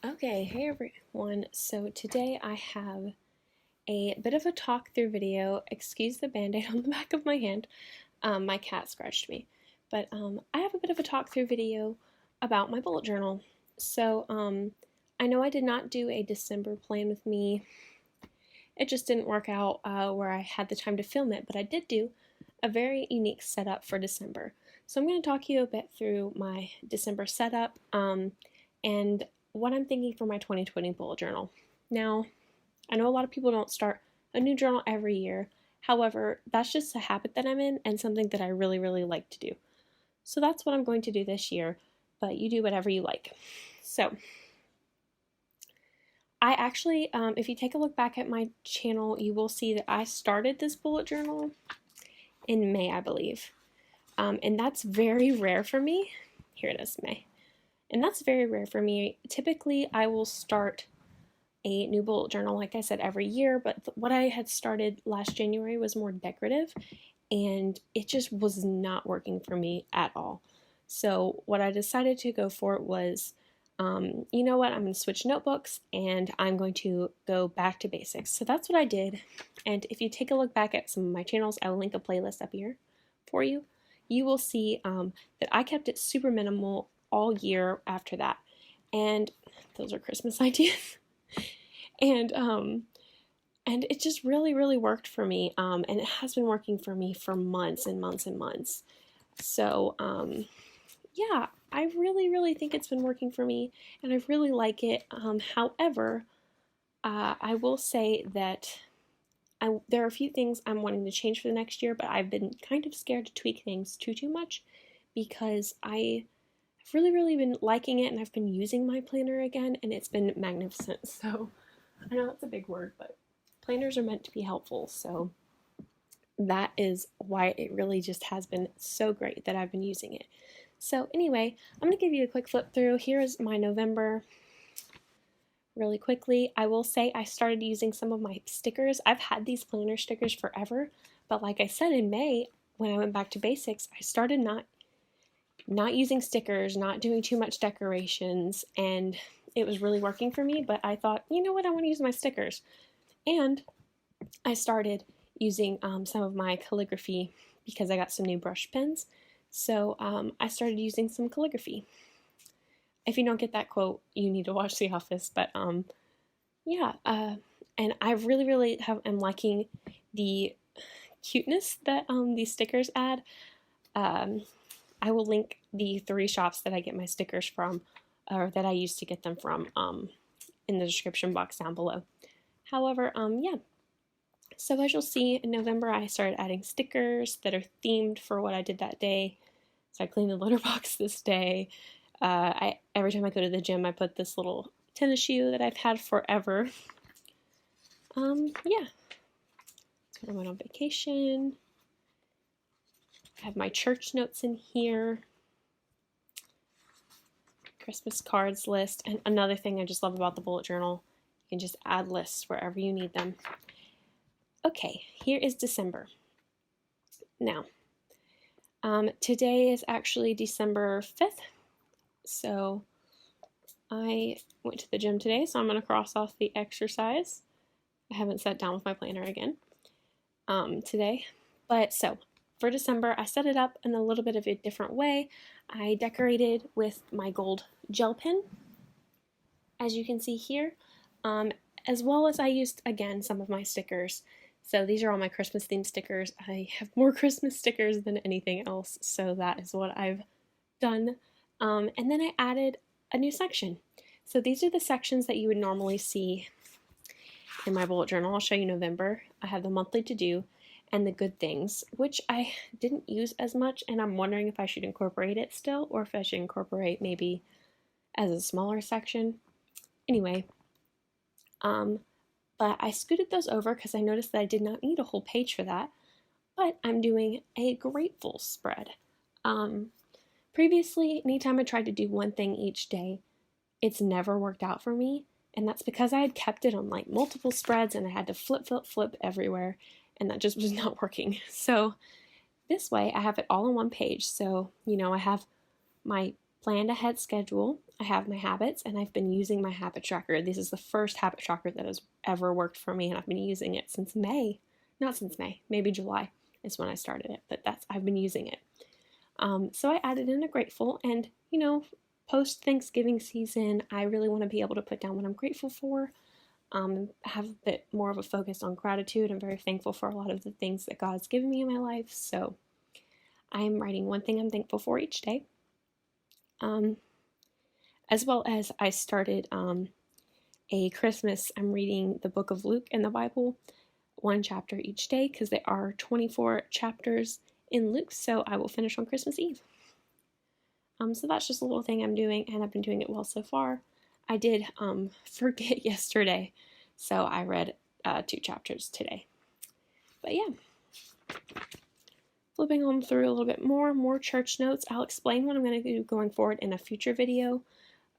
Okay, hey everyone. So today I have a bit of a talk through video. Excuse the band-aid on the back of my hand. My cat scratched me. But I have a bit of a talk through video about my bullet journal. So I know I did not do a December plan with me. It just didn't work out where I had the time to film it, but I did do a very unique setup for December. So I'm going to talk you a bit through my December setup and what I'm thinking for my 2020 bullet journal. Now, I know a lot of people don't start a new journal every year. However, that's just a habit that I'm in and something that I really, really like to do. So that's what I'm going to do this year, but you do whatever you like. So, I actually, if you take a look back at my channel, you will see that I started this bullet journal in May, I believe. And that's very rare for me. Here it is, May. And that's very rare for me. Typically, I will start a new bullet journal, like I said, every year, but what I had started last January was more decorative, and it just was not working for me at all. So what I decided to go for was, you know what, I'm going to switch notebooks, and I'm going to go back to basics. So that's what I did, and if you take a look back at some of my channels, I will link a playlist up here for you. You will see that I kept it super minimal all year after that. And those are Christmas ideas. and it just really, really worked for me. And it has been working for me for months and months and months. So, yeah, I really, really think it's been working for me, and I really like it. However, I will say that there are a few things I'm wanting to change for the next year, but I've been kind of scared to tweak things too much because I've really, really been liking it, and I've been using my planner again, and it's been magnificent. So I know that's a big word, but planners are meant to be helpful, so that is why it really just has been so great that I've been using it. So anyway, I'm going to give you a quick flip through. Here is my November really quickly. I will say I started using some of my stickers. I've had these planner stickers forever, but like I said, in May, when I went back to basics, I started not using stickers, not doing too much decorations, and it was really working for me. But I thought, you know what, I want to use my stickers. And I started using some of my calligraphy because I got some new brush pens. So I started using some calligraphy. If you don't get that quote, you need to watch The Office. But yeah, and I really, really am liking the cuteness that these stickers add. I will link the 3 shops that I get my stickers from, or that I used to get them from, in the description box down below. However, yeah. So as you'll see, in November I started adding stickers that are themed for what I did that day. So I cleaned the litter box this day. Every time I go to the gym, I put this little tennis shoe that I've had forever. Yeah. So I went on vacation. I have my church notes in here. Christmas cards list. And another thing I just love about the bullet journal, you can just add lists wherever you need them. Okay, here is December. Now, today is actually December 5th. So I went to the gym today, so I'm going to cross off the exercise. I haven't sat down with my planner again today. But so for December, I set it up in a little bit of a different way. I decorated with my gold gel pen, as you can see here, as well as I used, again, some of my stickers. So these are all my Christmas themed stickers. I have more Christmas stickers than anything else, so that is what I've done. And then I added a new section. So these are the sections that you would normally see in my bullet journal. I'll show you November. I have the monthly to-do and the good things, which I didn't use as much, and I'm wondering if I should incorporate it still, or if I should incorporate maybe as a smaller section. Anyway, but I scooted those over because I noticed that I did not need a whole page for that, but I'm doing a grateful spread. Previously, anytime I tried to do one thing each day, it's never worked out for me, and that's because I had kept it on like multiple spreads and I had to flip everywhere, and that just was not working. So this way I have it all on one page. So, you know, I have my planned ahead schedule. I have my habits, and I've been using my habit tracker. This is the first habit tracker that has ever worked for me, and I've been using it since May. Not since May, maybe July is when I started it, but I've been using it. So I added in a grateful, and post Thanksgiving season, I really want to be able to put down what I'm grateful for. Have a bit more of a focus on gratitude. I'm very thankful for a lot of the things that God's given me in my life. So I am writing one thing I'm thankful for each day. As well as I started a Christmas, I'm reading the book of Luke in the Bible, one chapter each day, because there are 24 chapters in Luke, so I will finish on Christmas Eve. So that's just a little thing I'm doing, and I've been doing it well so far. I did forget yesterday, so I read 2 chapters today. But yeah, flipping on through a little bit more church notes. I'll explain what I'm going to do going forward in a future video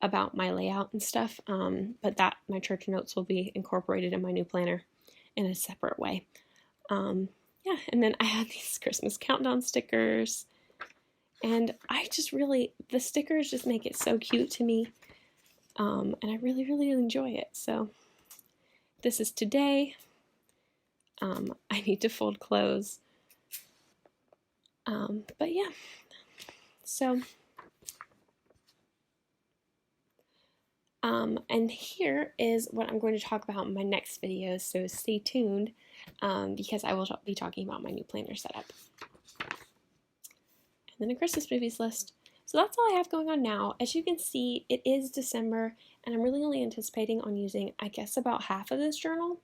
about my layout and stuff, but my church notes will be incorporated in my new planner in a separate way. Yeah, and then I have these Christmas countdown stickers, and the stickers just make it so cute to me, and I really, really enjoy it. So this is today. I need to fold clothes, but yeah, so and here is what I'm going to talk about in my next video, so stay tuned, because I will be talking about my new planner setup. And then a Christmas movies list. So that's all I have going on now. As you can see, it is December, and I'm really only anticipating on using, I guess, about half of this journal.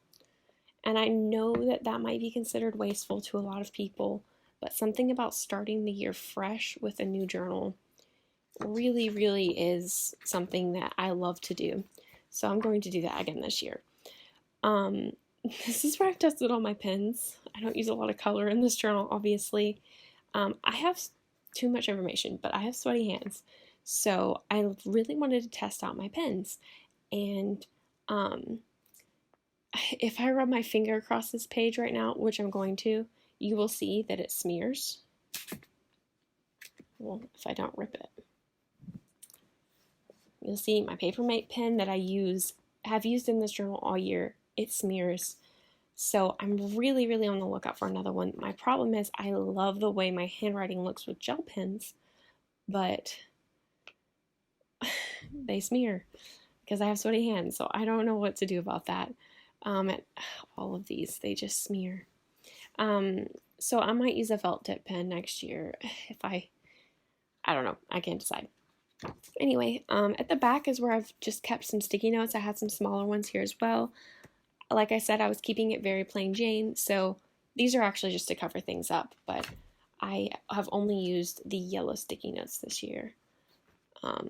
And I know that might be considered wasteful to a lot of people, but something about starting the year fresh with a new journal really, really is something that I love to do. So I'm going to do that again this year. This is where I've tested all my pens. I don't use a lot of color in this journal, obviously. I have too much information, but I have sweaty hands. So I really wanted to test out my pens. And if I rub my finger across this page right now, which I'm going to, you will see that it smears. Well, if I don't rip it. You'll see my Papermate pen that have used in this journal all year. It smears. So I'm really, really on the lookout for another one. My problem is I love the way my handwriting looks with gel pens, but they smear because I have sweaty hands. So I don't know what to do about that. All of these, they just smear. So I might use a felt tip pen next year if I don't know. I can't decide. Anyway, at the back is where I've just kept some sticky notes. I had some smaller ones here as well. Like I said, I was keeping it very plain Jane, so these are actually just to cover things up, but I have only used the yellow sticky notes this year. Yeah,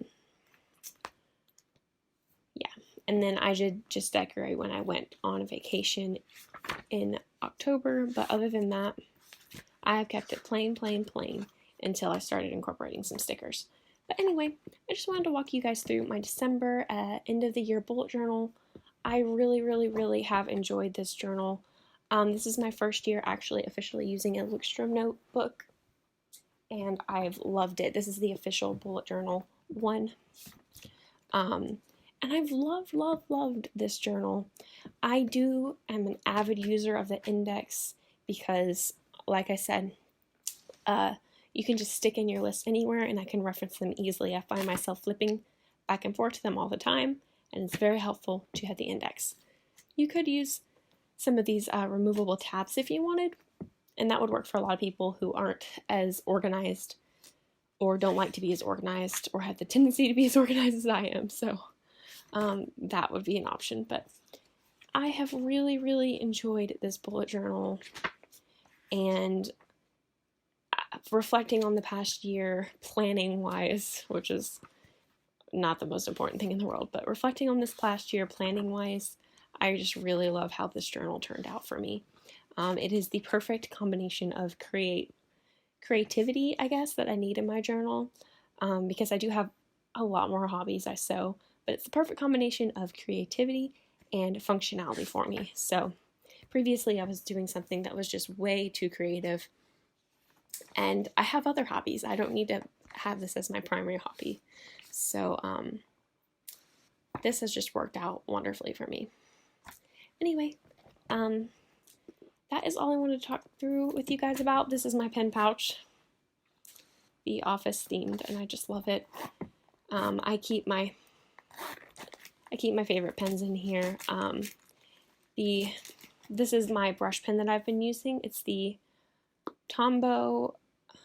and then I did just decorate when I went on a vacation in October, but other than that, I have kept it plain until I started incorporating some stickers. But anyway, I just wanted to walk you guys through my December end of the year bullet journal. I really, really, really have enjoyed this journal. This is my first year actually officially using a Leuchtturm notebook, and I've loved it. This is the official bullet journal one. And I've loved this journal. I am an avid user of the index because, like I said, you can just stick in your list anywhere and I can reference them easily. I find myself flipping back and forth to them all the time, and it's very helpful to have the index. You could use some of these removable tabs if you wanted, and that would work for a lot of people who aren't as organized or don't like to be as organized or have the tendency to be as organized as I am. So that would be an option. But I have really, really enjoyed this bullet journal, and reflecting on the past year planning wise, which is not the most important thing in the world, but reflecting on this past year planning wise, I just really love how this journal turned out for me. It is the perfect combination of creativity, I guess, that I need in my journal, because I do have a lot more hobbies. I sew, but it's the perfect combination of creativity and functionality for me. So previously I was doing something that was just way too creative, and I have other hobbies. I don't need to have this as my primary hobby. So this has just worked out wonderfully for me. Anyway, that is all I wanted to talk through with you guys about. This is my pen pouch, the office themed, and I just love it. I keep my favorite pens in here. This is my brush pen that I've been using. It's the Tombow.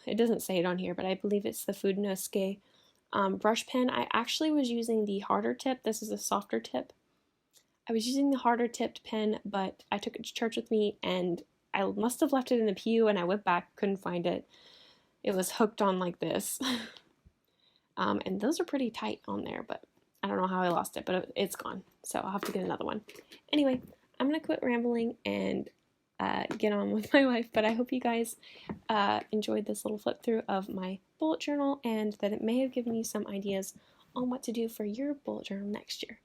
It doesn't say it on here, but I believe it's the Fudenosuke brush pen. I actually was using the harder tip. This is a softer tip. I was using the harder tipped pen, but I took it to church with me, and I must have left it in the pew, and I went back, couldn't find it. It was hooked on like this. And those are pretty tight on there, but I don't know how I lost it, but it's gone. So I'll have to get another one. Anyway, I'm going to quit rambling and get on with my life, but I hope you guys enjoyed this little flip through of my bullet journal, and that it may have given you some ideas on what to do for your bullet journal next year.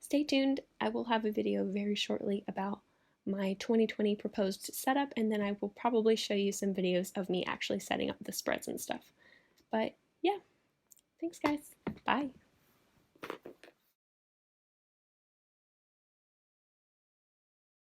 Stay tuned. I will have a video very shortly about my 2020 proposed setup, and then I will probably show you some videos of me actually setting up the spreads and stuff. But yeah, thanks guys. Bye.